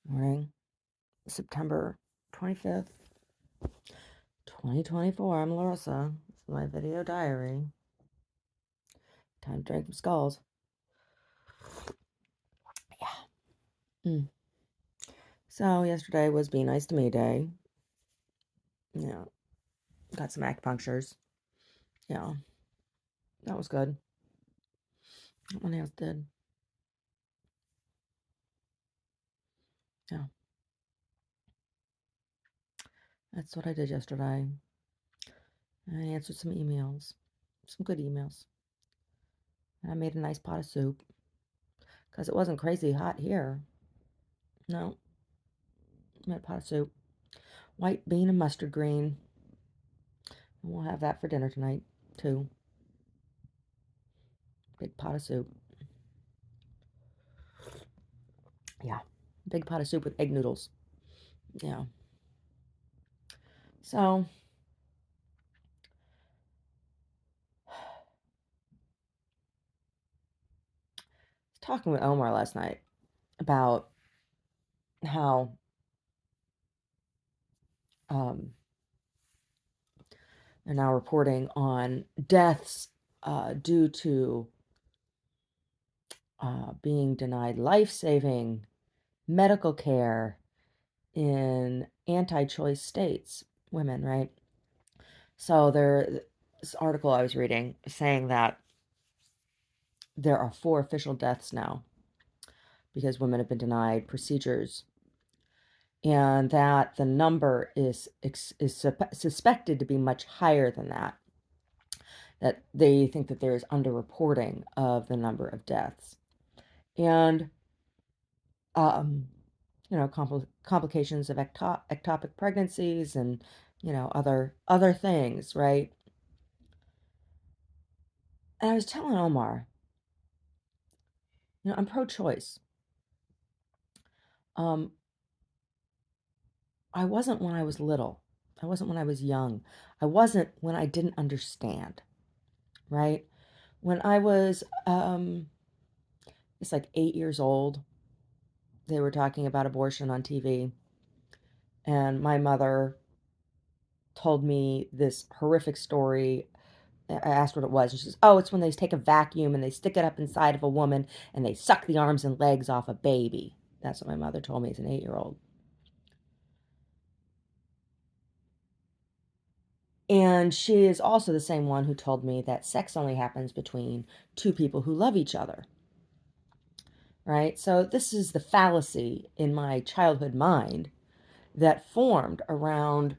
Morning, September 25th, 2024. I'm Larissa. This is my video diary. Time to drink some skulls. Yeah. So, yesterday was Be Nice to Me Day. Yeah. Got some acupunctures. Yeah. That was good. What my nails did. Yeah. That's what I did yesterday. I answered some emails. Some good emails. And I made a nice pot of soup. Because it wasn't crazy hot here. No. I made a pot of soup. White bean and mustard green. And we'll have that for dinner tonight, too. Big pot of soup. Yeah. Big pot of soup with egg noodles. Yeah. So, I was talking with Omar last night about how um, they're now reporting on deaths due to being denied life-saving medical care in anti-choice states, women, right? So this article I was reading saying that there are 4 official deaths now because women have been denied procedures, and that the number is suspected to be much higher than that. That they think that there is underreporting of the number of deaths, and complications of ectopic pregnancies, and other things, right? And I was telling Omar, I'm pro-choice. I wasn't when I was little. I wasn't when I was young. I wasn't when I didn't understand, right? When I was, it's like 8 years old, they were talking about abortion on TV, and my mother told me this horrific story. I asked what it was, and she says, "Oh, it's when they take a vacuum and they stick it up inside of a woman and they suck the arms and legs off a baby." That's what my mother told me as an 8-year-old. And she is also the same one who told me that sex only happens between 2 people who love each other, right? So this is the fallacy in my childhood mind that formed around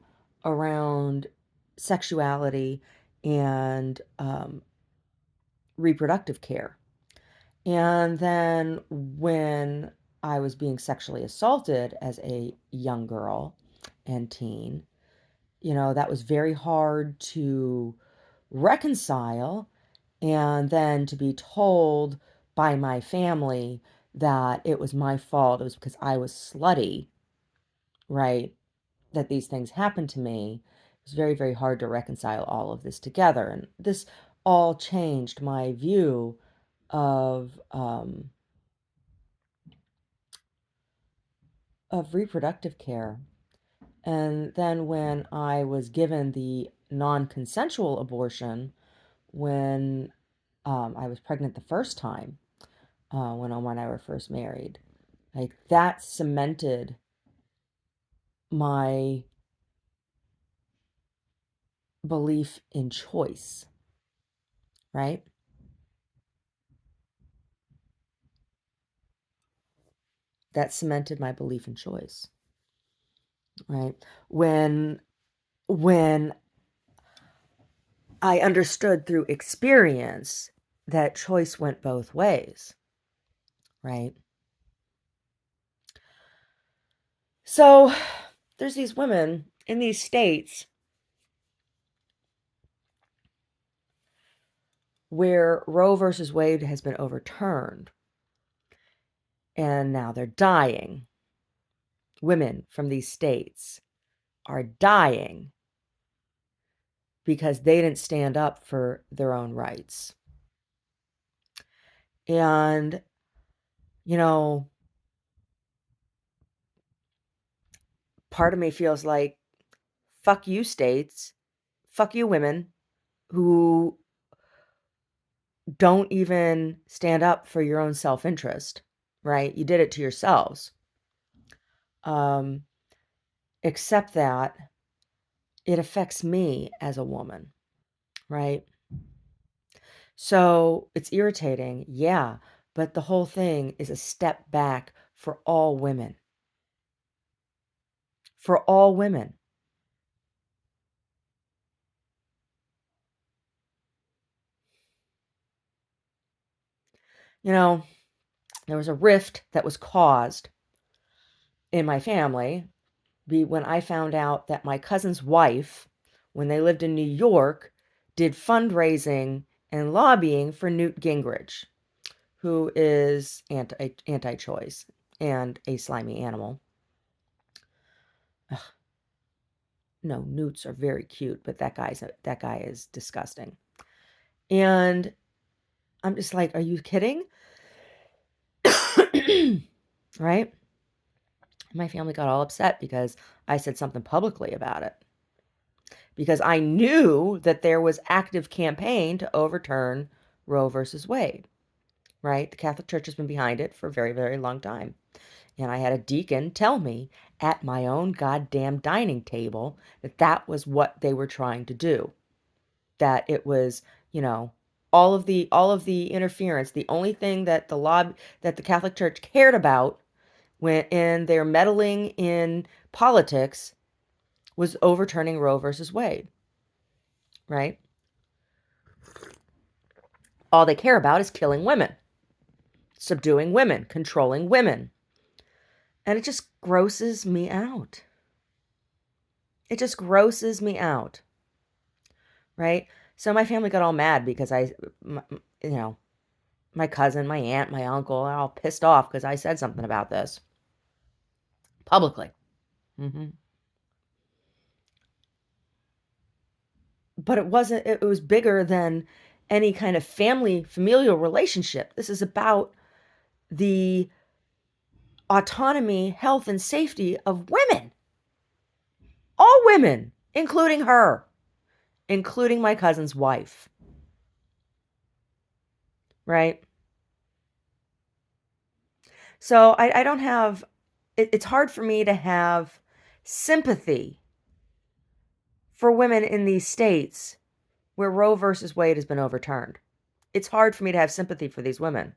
sexuality and reproductive care. And then when I was being sexually assaulted as a young girl and teen, that was very hard to reconcile, and then to be told by my family that it was my fault, it was because I was slutty, right? That these things happened to me. It was very, very hard to reconcile all of this together. And this all changed my view of reproductive care. And then when I was given the non-consensual abortion, when I was pregnant the first time, when Omar and I were first married, like that cemented my belief in choice, right? That cemented my belief in choice, right? When I understood through experience that choice went both ways, right? So there's these women in these states where Roe versus Wade has been overturned, and now they're dying. Women from these states are dying because they didn't stand up for their own rights. And, you know, part of me feels like, fuck you, states, fuck you, women who don't even stand up for your own self-interest, right? You did it to yourselves. Except that it affects me as a woman, right? So it's irritating, yeah, but the whole thing is a step back for all women. For all women. You know, there was a rift that was caused in my family when I found out that my cousin's wife, when they lived in New York, did fundraising and lobbying for Newt Gingrich, who is anti-choice and a slimy animal. Ugh. No, newts are very cute, but that guy is disgusting. And I'm just like, are you kidding? Right? My family got all upset because I said something publicly about it. Because I knew that there was active campaign to overturn Roe versus Wade, right? The Catholic Church has been behind it for a very, very long time. And I had a deacon tell me at my own goddamn dining table that that was what they were trying to do. That it was, you know, all of the interference, the only thing that the Catholic Church cared about when in their meddling in politics was overturning Roe versus Wade, right? All they care about is killing women, subduing women, controlling women. And it just grosses me out. It just grosses me out, right? So my family got all mad because you know, my cousin, my aunt, my uncle are all pissed off because I said something about this publicly. Mm-hmm. But it wasn't, it was bigger than any kind of familial relationship. This is about the autonomy, health, and safety of women. All women, including her, including my cousin's wife. Right? So I don't have, it's hard for me to have sympathy for women in these states where Roe versus Wade has been overturned. It's hard for me to have sympathy for these women.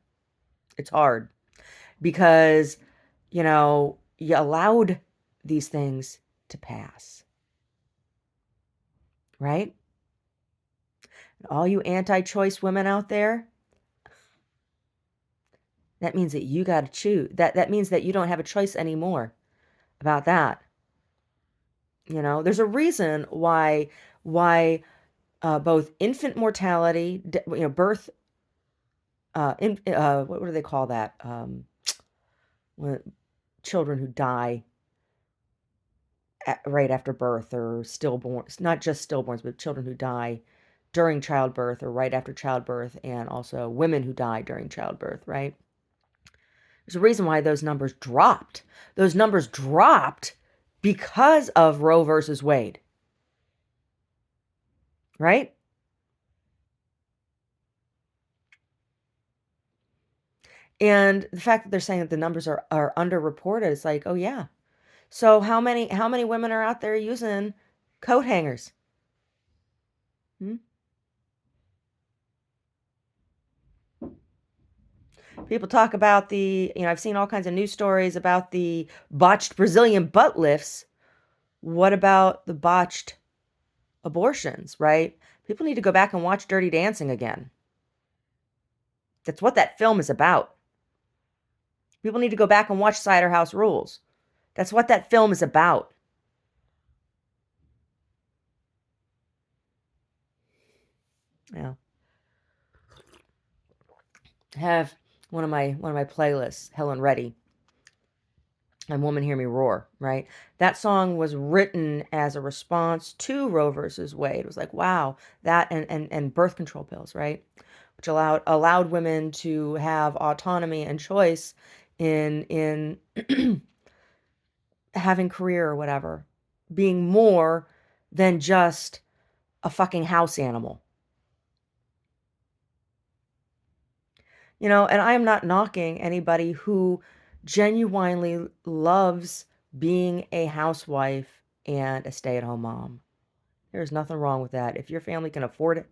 It's hard because, you know, you allowed these things to pass. Right? All you anti-choice women out there, that means that you got to choose. That means that you don't have a choice anymore about that. You know, there's a reason why both infant mortality, you know, birth, what do they call that? When children who die right after birth or stillborns, not just stillborns, but children who die during childbirth or right after childbirth, and also women who die during childbirth, right? There's a reason why those numbers dropped. Those numbers dropped because of Roe versus Wade, right? And the fact that they're saying that the numbers are underreported, it's like, oh yeah. So how many women are out there using coat hangers? Hmm? People talk about I've seen all kinds of news stories about the botched Brazilian butt lifts. What about the botched abortions, right? People need to go back and watch Dirty Dancing again. That's what that film is about. People need to go back and watch Cider House Rules. That's what that film is about. Yeah. I have one of my playlists, Helen Reddy, and Woman Hear Me Roar, right? That song was written as a response to Roe versus Wade. It was like, wow, that and birth control pills, right? Which allowed women to have autonomy and choice in having career or whatever, being more than just a fucking house animal. And I am not knocking anybody who genuinely loves being a housewife and a stay-at-home mom. There's nothing wrong with that. If your family can afford it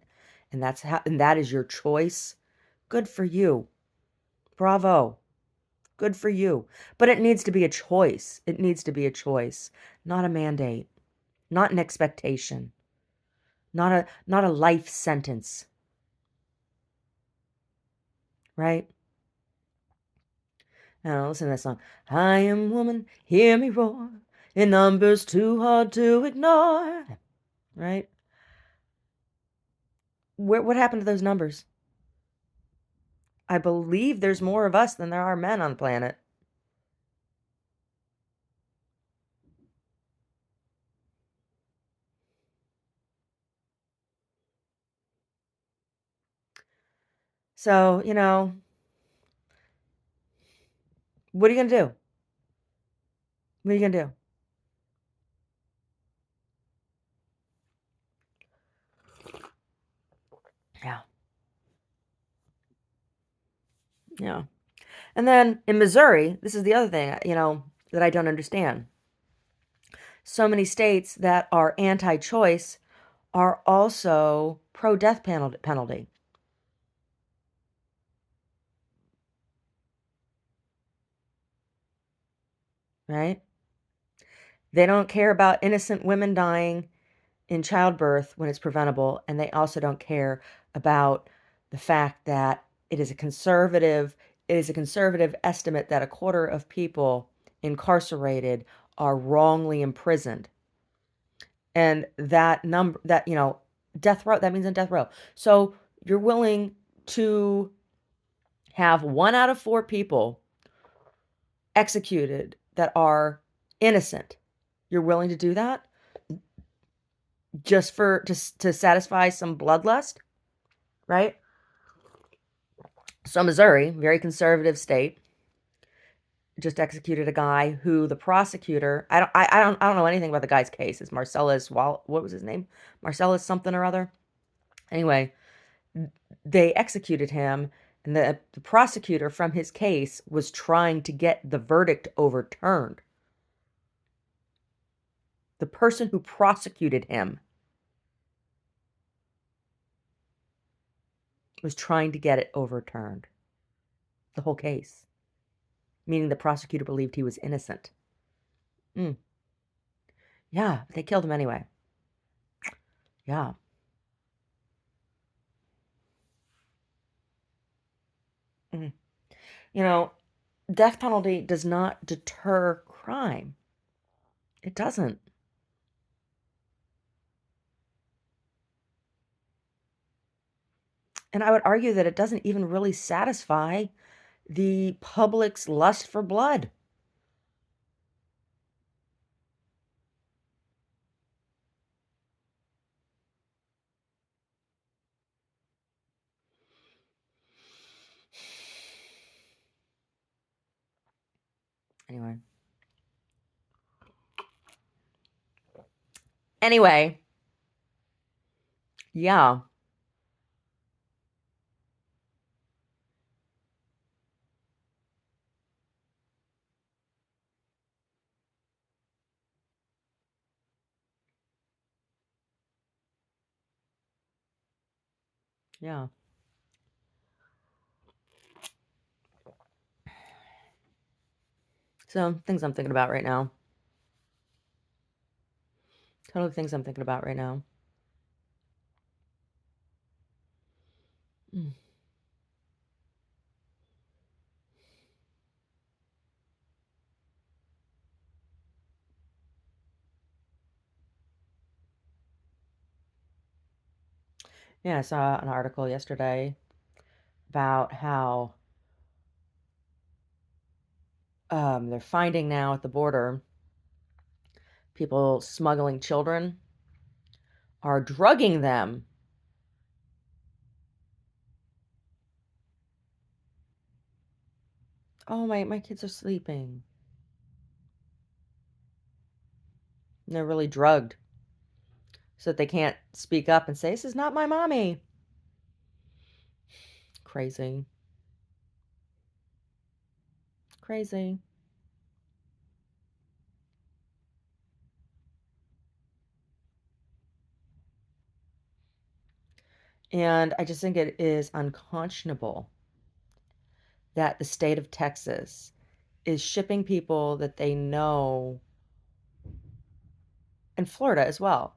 and that is your choice, good for you. Bravo. Good for you. But it needs to be a choice. It needs to be a choice, not a mandate, not an expectation, not a life sentence, right? Now listen to that song. I am woman, hear me roar, in numbers too hard to ignore. Right? What happened to those numbers? I believe there's more of us than there are men on the planet. So, what are you gonna do? What are you gonna do? Yeah. Yeah. And then in Missouri, this is the other thing, that I don't understand. So many states that are anti-choice are also pro-death penalty, right? They don't care about innocent women dying in childbirth when it's preventable, and they also don't care about the fact that it is a conservative estimate that a quarter of people incarcerated are wrongly imprisoned. And that number, death row, that means in death row. So you're willing to have 1 out of 4 people executed that are innocent. You're willing to do that just to satisfy some bloodlust, right? So Missouri, very conservative state, just executed a guy who the prosecutor, I don't know anything about the guy's case. It's Marcellus what was his name? Marcellus something or other. Anyway, they executed him, and the prosecutor from his case was trying to get the verdict overturned. The person who prosecuted him was trying to get it overturned. The whole case. Meaning the prosecutor believed he was innocent. Mm. Yeah, but they killed him anyway. Yeah. Mm. You know, death penalty does not deter crime. It doesn't. And I would argue that it doesn't even really satisfy the public's lust for blood. Anyway. Anyway, yeah. Yeah. So, things I'm thinking about right now. Totally things I'm thinking about right now. Mm. Yeah, I saw an article yesterday about how they're finding now at the border people smuggling children are drugging them. Oh, my kids are sleeping. And they're really drugged so that they can't speak up and say, "This is not my mommy." Crazy. Crazy. And I just think it is unconscionable that the state of Texas is shipping people that they know, and Florida as well,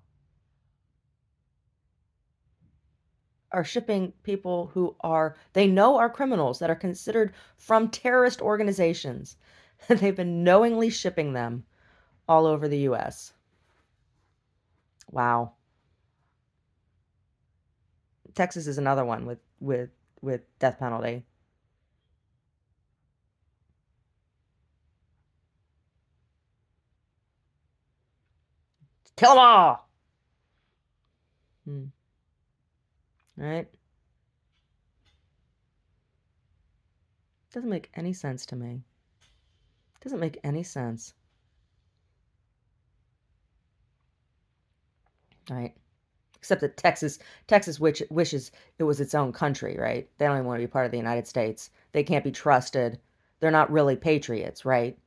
are shipping people who are they know are criminals that are considered from terrorist organizations. They've been knowingly shipping them all over the US. Wow. Texas is another one with death penalty. Kill 'em all. Mm, right? Doesn't make any sense to me. Doesn't make any sense. Right? Except that Texas wishes it was its own country, right? They don't even want to be part of the United States. They can't be trusted. They're not really patriots, right?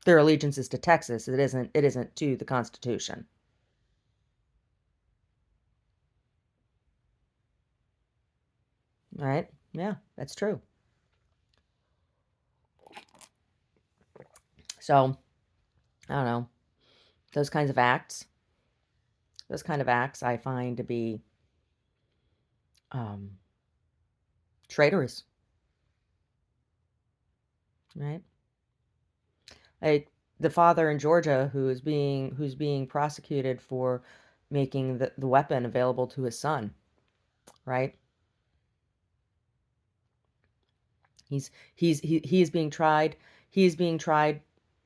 Their allegiance is to Texas. It isn't to the Constitution. Right? Yeah, that's true. So, I don't know. Those kinds of acts, those kind of acts I find to be um traitorous, right? Like the father in Georgia who's being prosecuted for making the weapon available to his son, right? He is being tried. He is being tried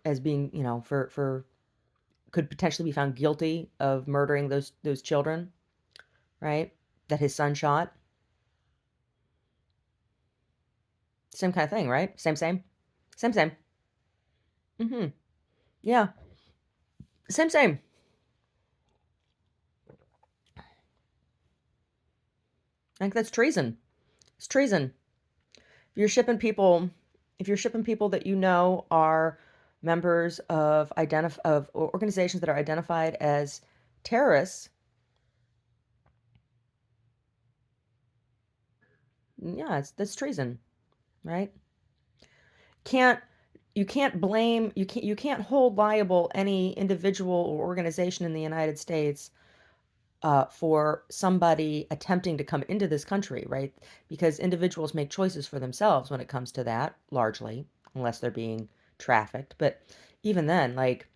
as being, for could potentially be found guilty of murdering those children, right? That his son shot. Same kind of thing, right? Same. Same, same. Mhm. Yeah. Same. I think that's treason. It's treason. If you're shipping people if you're shipping people that you know are members of organizations that are identified as terrorists, yeah, that's treason, right? Can't you can't hold liable any individual or organization in the United States for somebody attempting to come into this country, right? Because individuals make choices for themselves when it comes to that, largely, unless they're being trafficked. But even then, like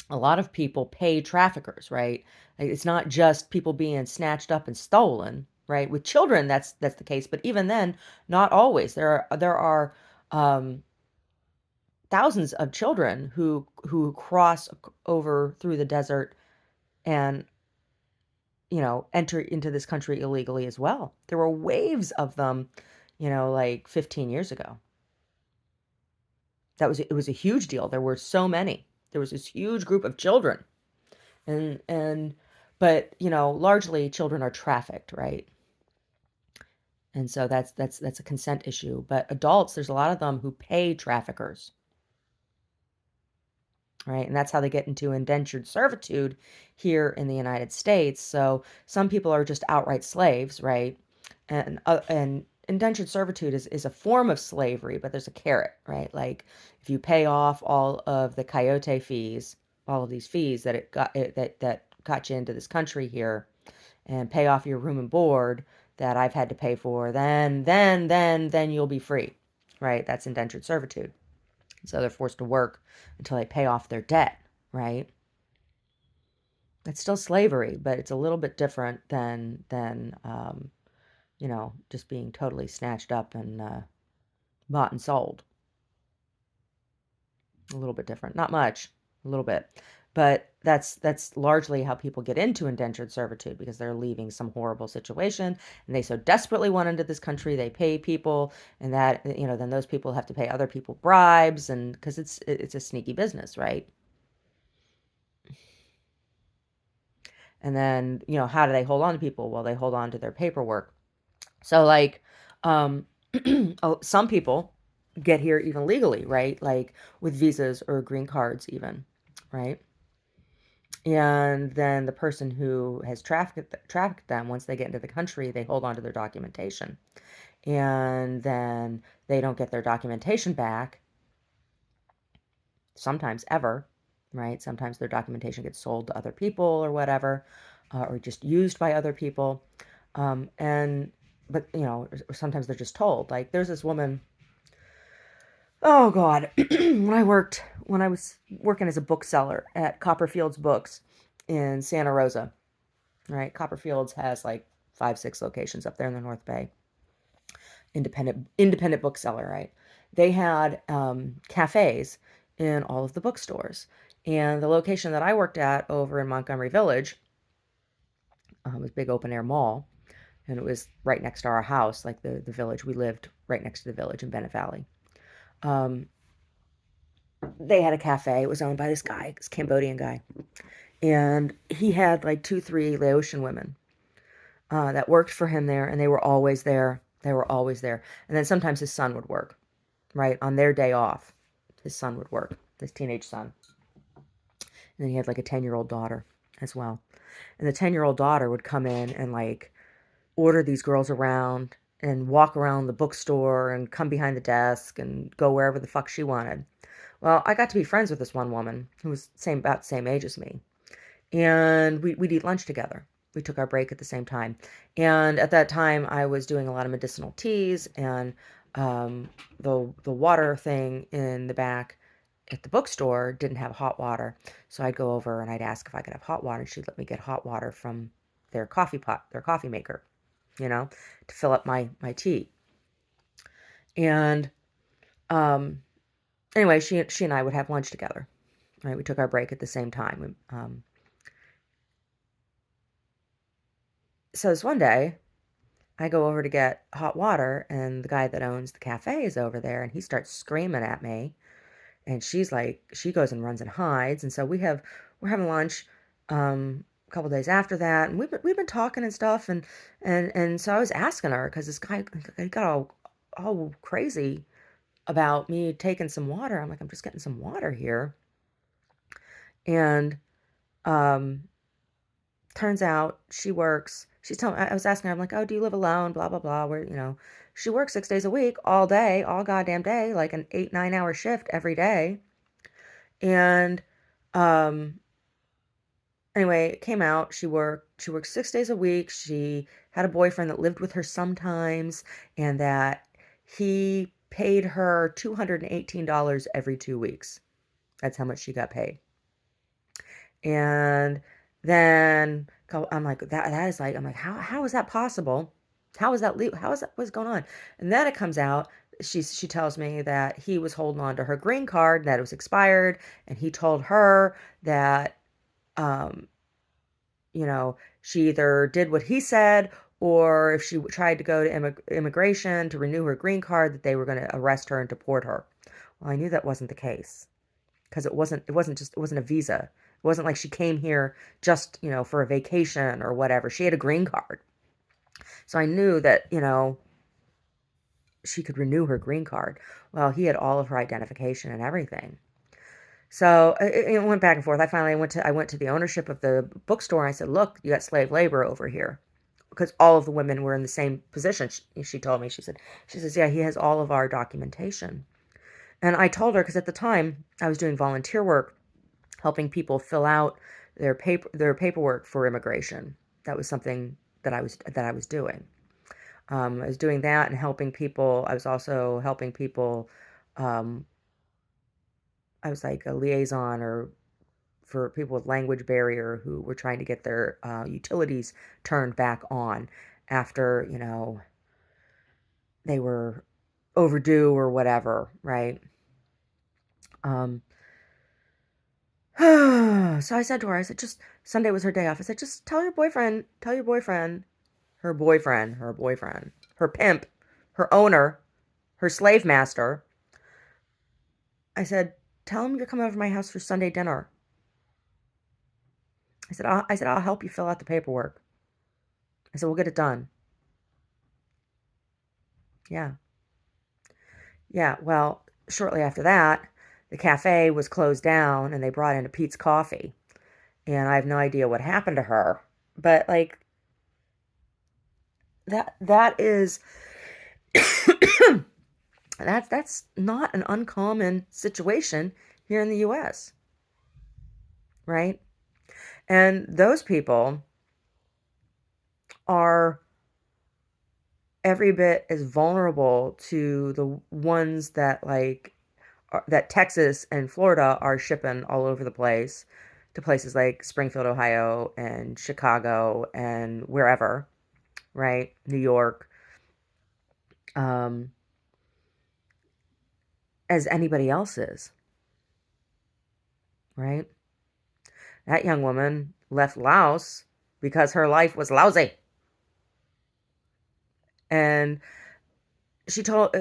a lot of people pay traffickers, right? Like, it's not just people being snatched up and stolen, right? With children, that's the case. But even then, not always. There are um, thousands of children who cross over through the desert and enter into this country illegally as well. There were waves of them, like 15 years ago. It was a huge deal. There were so many. There was this huge group of children. And but, largely children are trafficked, right? And so that's a consent issue. But adults, there's a lot of them who pay traffickers, right? And that's how they get into indentured servitude here in the United States. So some people are just outright slaves, right? And indentured servitude is a form of slavery, but there's a carrot, right? Like if you pay off all of the coyote fees, all of these fees that got you into this country here, and pay off your room and board that I've had to pay for, then you'll be free, right? That's indentured servitude. So they're forced to work until they pay off their debt, right? It's still slavery, but it's a little bit different than just being totally snatched up and bought and sold. A little bit different, not much, a little bit. But that's largely how people get into indentured servitude, because they're leaving some horrible situation and they so desperately want into this country, they pay people, and that, then those people have to pay other people bribes, and because it's a sneaky business, right? And then, how do they hold on to people? Well, they hold on to their paperwork. So, like, um, some people get here even legally, right? Like with visas or green cards, even, right? And then the person who has trafficked them, once they get into the country, they hold on to their documentation. And then they don't get their documentation back, sometimes ever, right? Sometimes their documentation gets sold to other people or whatever, or just used by other people. And but or sometimes they're just told. Like there's this woman. Oh God, when I was working as a bookseller at Copperfields Books in Santa Rosa, right? Copperfields has like 5, 6 locations up there in the North Bay. Independent bookseller, right? They had cafes in all of the bookstores, and the location that I worked at over in Montgomery Village was a big open air mall, and it was right next to our house, like the village. We lived right next to the village in Bennett Valley. Um, they had a cafe. It was owned by this Cambodian guy, and he had like 2, 3 Laotian women that worked for him there, and they were always there. They were always there. And then sometimes his son would work, right? On their day off, his son would work, his teenage son. And then he had like a 10-year-old daughter as well. And the 10-year-old daughter would come in and like order these girls around and walk around the bookstore and come behind the desk and go wherever the fuck she wanted. Well, I got to be friends with this one woman who was about the same age as me. And we'd eat lunch together. We took our break at the same time. And at that time, I was doing a lot of medicinal teas, and the water thing in the back at the bookstore didn't have hot water. So I'd go over and I'd ask if I could have hot water, and she'd let me get hot water from their coffee pot, their coffee maker, to fill up my tea. And um, anyway, she and I would have lunch together. Right, we took our break at the same time. So this one day, I go over to get hot water, and the guy that owns the cafe is over there, and he starts screaming at me. And she's like, she goes and runs and hides. And so we're having lunch a couple days after that, and we've been talking and stuff. And so I was asking her, because this guy he got all crazy about me taking some water. I'm like, I'm just getting some water here. And um, turns out she works. She's telling. I was asking her. I'm like, oh, do you live alone? Blah blah blah. Where she works 6 days a week, all day, all goddamn day, like an 8, 9 hour shift every day. And um, anyway, it came out. She worked 6 days a week. She had a boyfriend that lived with her sometimes, and that he paid her $218 every 2 weeks. That's how much she got paid. And then I'm like, that is like, I'm like, how is that possible? How is that legal? How is that, what's going on? And then it comes out, she tells me that he was holding on to her green card, that it was expired, and he told her that, um, she either did what he said, or if she tried to go to immigration to renew her green card, that they were going to arrest her and deport her. Well, I knew that wasn't the case, because it wasn't a visa. It wasn't like she came here just, for a vacation or whatever. She had a green card. So I knew that, she could renew her green card. Well, he had all of her identification and everything. So it went back and forth. I went to the ownership of the bookstore, and I said, "Look, you got slave labor over here." Because all of the women were in the same position. She told me, she says, "Yeah, he has all of our documentation." And I told her, because at the time I was doing volunteer work, helping people fill out their paperwork for immigration. That was something that I was doing. I was doing that and helping people. I was also helping people. Um, I was like a liaison, or for people with language barrier who were trying to get their utilities turned back on after they were overdue or whatever, right? Um, So I said to her, I said, just Sunday was her day off. I said, just tell your boyfriend, her pimp, her owner, her slave master. I said, tell him you're coming over to my house for Sunday dinner. I said, I'll help you fill out the paperwork. I said, we'll get it done. Yeah. Yeah. Well, shortly after that, the cafe was closed down and they brought in a Pete's Coffee. And I have no idea what happened to her. But like that is that's not an uncommon situation here in the US, right? And those people are every bit as vulnerable to the ones that that Texas and Florida are shipping all over the place to places like Springfield, Ohio and Chicago and wherever, right? New York, um, as anybody else is, right? That young woman left Laos because her life was lousy. And she told,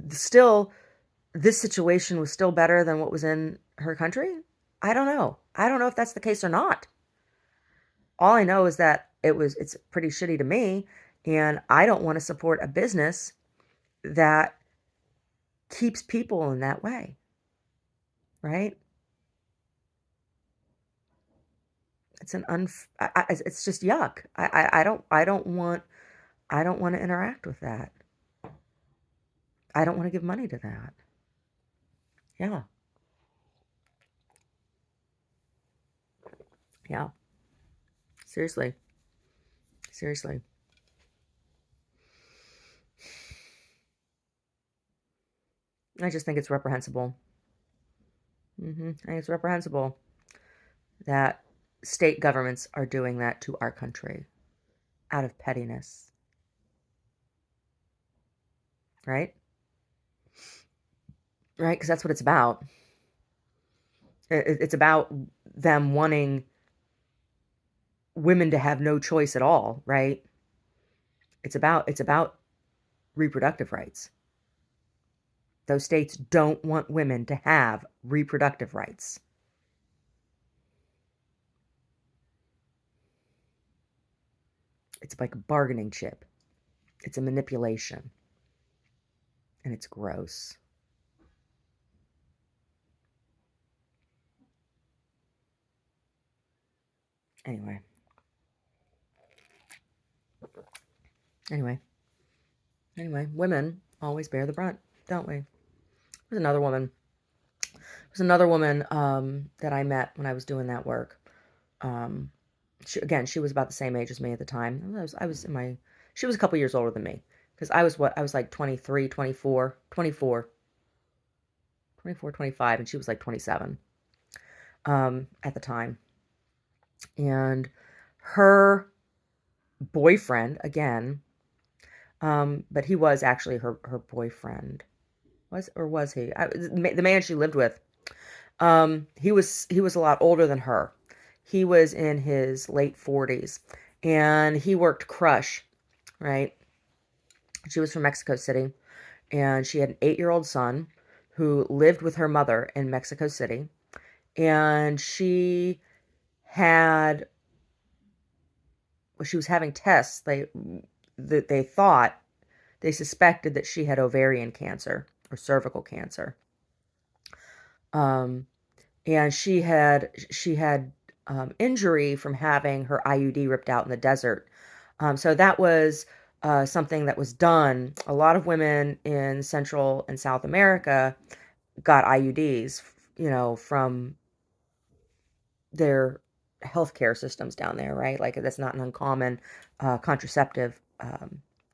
still, this situation was still better than what was in her country. I don't know. I don't know if that's the case or not. All I know is that it's pretty shitty to me. And I don't want to support a business that keeps people in that way. Right? It's it's just yuck. I don't want to interact with that. I don't want to give money to that. Yeah. Yeah. Seriously. Seriously. I just think it's reprehensible. I think it's reprehensible that state governments are doing that to our country out of pettiness, right? Right? Because that's what it's about. It's about them wanting women to have no choice at all, right? It's about reproductive rights. Those states don't want women to have reproductive rights. It's like a bargaining chip. It's a manipulation. And it's gross. Anyway. Anyway. Anyway, women always bear the brunt, don't we? There's another woman. There's another woman that I met when I was doing that work. Um, she was about the same age as me at the time. I was in my, she was a couple years older than me. Because I was like 23, 24, 24, 24, 25, and she was like 27 at the time. And her boyfriend, again, but he was actually her boyfriend. Was he? The man she lived with. He was a lot older than her. He was in his late 40s, and he worked crush, right? She was from Mexico City, and she had an 8-year-old son who lived with her mother in Mexico City, and had she was having tests. They thought they suspected that she had ovarian cancer or cervical cancer. Um, and she had injury from having her IUD ripped out in the desert. So that was something that was done. A lot of women in Central and South America got IUDs, from their healthcare systems down there, right? Like that's not an uncommon contraceptive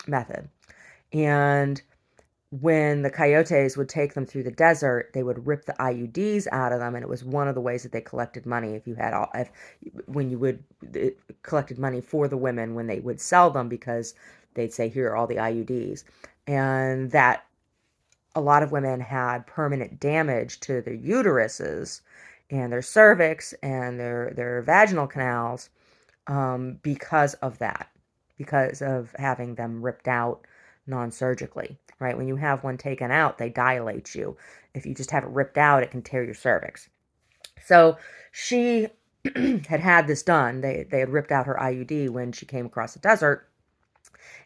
method. And when the coyotes would take them through the desert, they would rip the IUDs out of them, and it was one of the ways that they collected money. When you would it collected money for the women when they would sell them, because they'd say, "Here are all the IUDs," and that a lot of women had permanent damage to their uteruses, and their cervix and their vaginal canals, because of that, because of having them ripped out non-surgically, right? When you have one taken out, they dilate you. If you just have it ripped out, it can tear your cervix. So she had this done. They had ripped out her IUD when she came across the desert,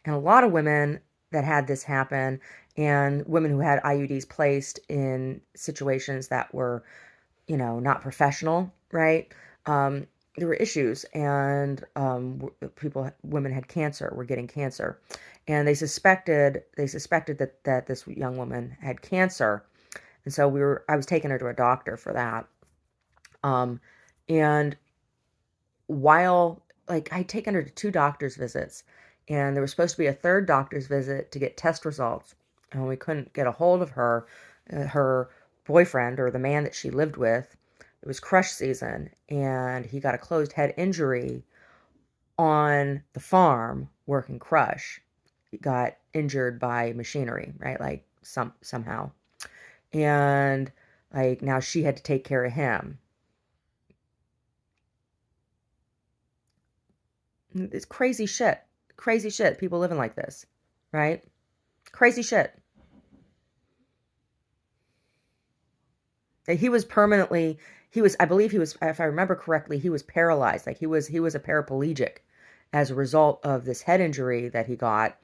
and a lot of women that had this happen, and women who had IUDs placed in situations that were, not professional, right? There were issues, and women had cancer, were getting cancer, and they suspected that this young woman had cancer, and so I was taking her to a doctor for that, um, and while like I'd taken her to two doctor's visits, and there was supposed to be a third doctor's visit to get test results, and we couldn't get a hold of her. Her boyfriend, or the man that she lived with, it was crush season, and he got a closed head injury on the farm working crush. He got injured by machinery, right? Like somehow. And like now she had to take care of him. It's crazy shit. Crazy shit. People living like this, right? Crazy shit. He was permanently, I believe he was, if I remember correctly, he was paralyzed. Like he was a paraplegic as a result of this head injury that he got.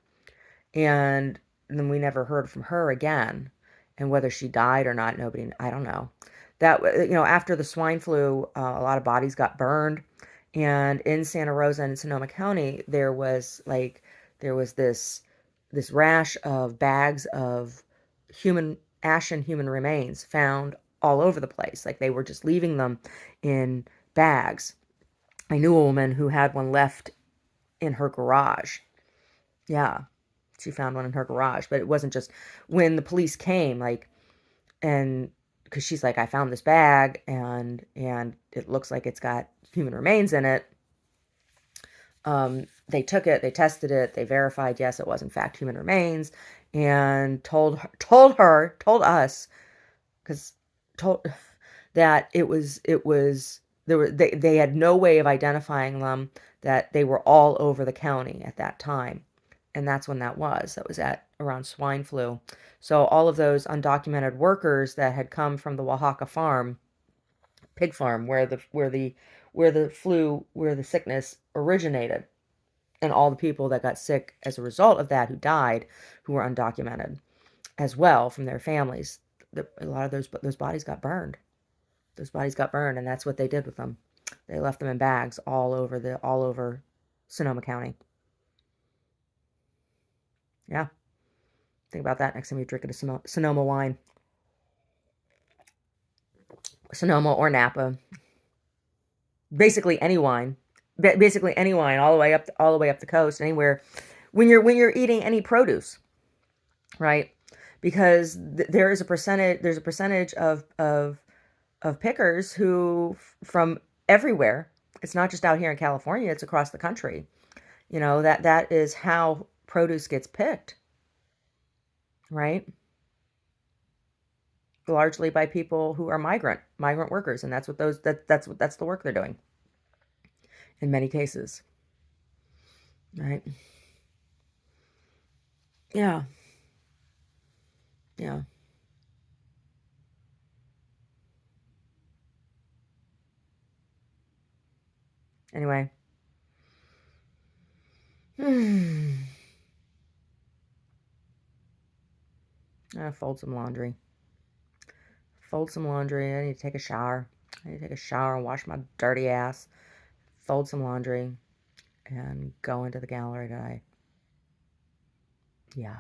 And then we never heard from her again. And whether she died or not, I don't know. After the swine flu, a lot of bodies got burned. And in Santa Rosa and Sonoma County, there was this rash of bags of ashen human remains found all over the place. Like they were just leaving them in bags. I knew a woman who had one left in her garage. Yeah, she found one in her garage, but it wasn't just when the police came, like, and because she's like, I found this bag, and it looks like it's got human remains in it. They took it, they tested it, they verified, yes, it was in fact human remains, and told us, because told that it was they had no way of identifying them, that they were all over the county at that time, and that's when that was at around swine flu. So all of those undocumented workers that had come from the Oaxaca farm, pig farm, where the sickness originated, and all the people that got sick as a result of that, who died, who were undocumented as well, from their families. A lot of those bodies got burned. Those bodies got burned, and that's what they did with them. They left them in bags all over Sonoma County. Yeah, think about that next time you're drinking a Sonoma wine, Sonoma or Napa. Basically any wine, basically any wine, all the way up the coast, anywhere. When you're eating any produce, right? Because there's a percentage of pickers who from everywhere. It's not just out here in California, it's across the country. That is how produce gets picked, right? Largely by people who are migrant workers, and that's the work they're doing in many cases, right? Yeah, yeah. Anyway, fold some laundry. Fold some laundry. I need to take a shower. I need to take a shower and wash my dirty ass. Fold some laundry and go into the gallery tonight. Yeah.